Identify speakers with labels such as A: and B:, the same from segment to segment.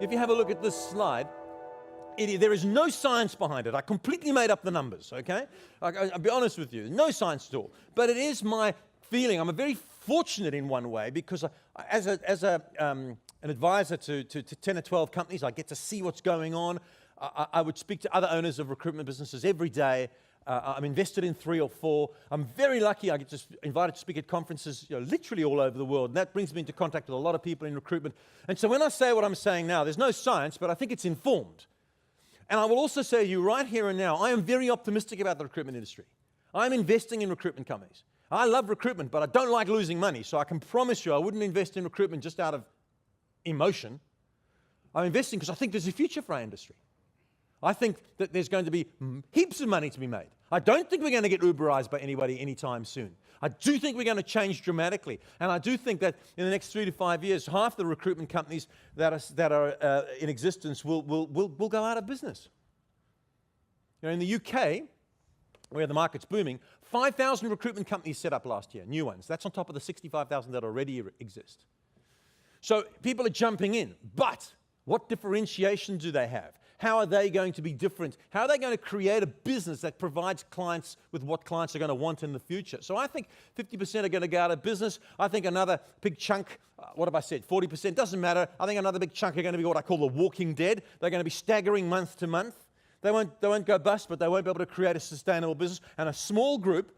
A: if you have a look at this slide, there is no science behind it. I completely made up the numbers, okay? I'll be honest with you, no science at all. But it is my feeling. I'm very fortunate in one way because as an advisor to 10 or 12 companies, I get to see what's going on. I would speak to other owners of recruitment businesses every day. I'm invested in 3 or 4. I'm very lucky. I get invited to speak at conferences, literally all over the world. And that brings me into contact with a lot of people in recruitment. And so when I say what I'm saying now, there's no science, but I think it's informed. And I will also say to you right here and now, I am very optimistic about the recruitment industry. I'm investing in recruitment companies. I love recruitment, but I don't like losing money. So I can promise you I wouldn't invest in recruitment just out of emotion. I'm investing because I think there's a future for our industry. I think that there's going to be heaps of money to be made. I don't think we're going to get Uberized by anybody anytime soon. I do think we're going to change dramatically. And I do think that in the next 3 to 5 years, half the recruitment companies that are in existence will go out of business. In the UK, where the market's booming, 5,000 recruitment companies set up last year, new ones. That's on top of the 65,000 that already exist. So people are jumping in. But what differentiation do they have? How are they going to be different? How are they going to create a business that provides clients with what clients are going to want in the future? So I think 50% are going to go out of business. I think another big chunk, what have I said, 40%, doesn't matter. I think another big chunk are going to be what I call the walking dead. They're going to be staggering month to month. They won't go bust, but they won't be able to create a sustainable business. And a small group,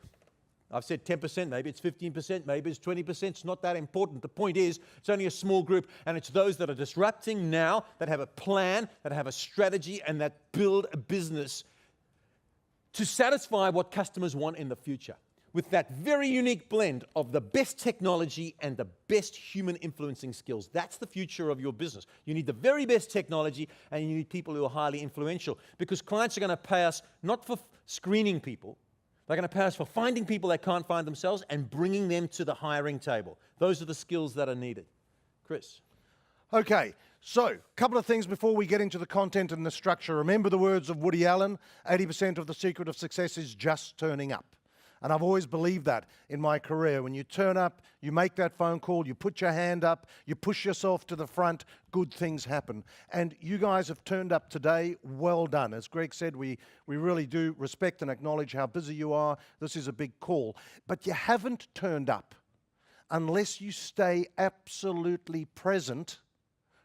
A: I've said 10%, maybe it's 15%, maybe it's 20%. It's not that important. The point is, it's only a small group, and it's those that are disrupting now, that have a plan, that have a strategy, and that build a business to satisfy what customers want in the future, with that very unique blend of the best technology and the best human influencing skills. That's the future of your business. You need the very best technology, and you need people who are highly influential, because clients are going to pay us not for screening people. They're going to pay us for finding people that can't find themselves and bringing them to the hiring table. Those are the skills that are needed. Chris.
B: Okay, so a couple of things before we get into the content and the structure. Remember the words of Woody Allen, 80% of the secret of success is just turning up. And I've always believed that in my career. When you turn up, you make that phone call, you put your hand up, you push yourself to the front, good things happen. And you guys have turned up today, well done. As Greg said, we really do respect and acknowledge how busy you are. This is a big call. But you haven't turned up unless you stay absolutely present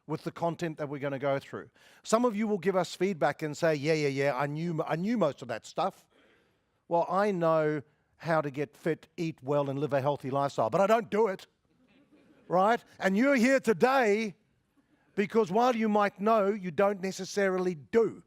B: with the content that we're going to go through. Some of you will give us feedback and say, yeah, I knew most of that stuff. Well, I know how to get fit, eat well, and live a healthy lifestyle, but I don't do it, right? And you're here today because while you might know, you don't necessarily do.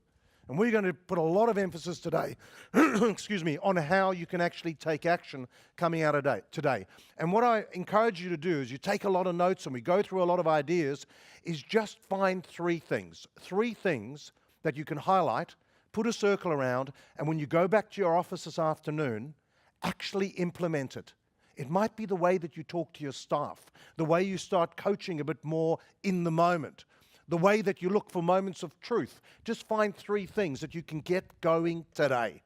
B: And we're going to put a lot of emphasis today, excuse me, on how you can actually take action coming out of today. And what I encourage you to do is you take a lot of notes and we go through a lot of ideas, is just find 3 things. 3 things that you can highlight, put a circle around, and when you go back to your office this afternoon, actually implement it. It might be the way that you talk to your staff, the way you start coaching a bit more in the moment, the way that you look for moments of truth. Just find 3 things that you can get going today.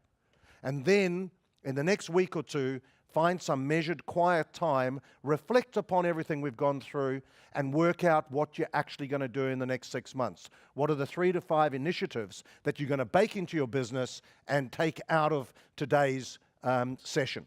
B: And then, in the next week or 2, find some measured, quiet time, reflect upon everything we've gone through, and work out what you're actually going to do in the next 6 months. What are the 3 to 5 initiatives that you're going to bake into your business and take out of today's session?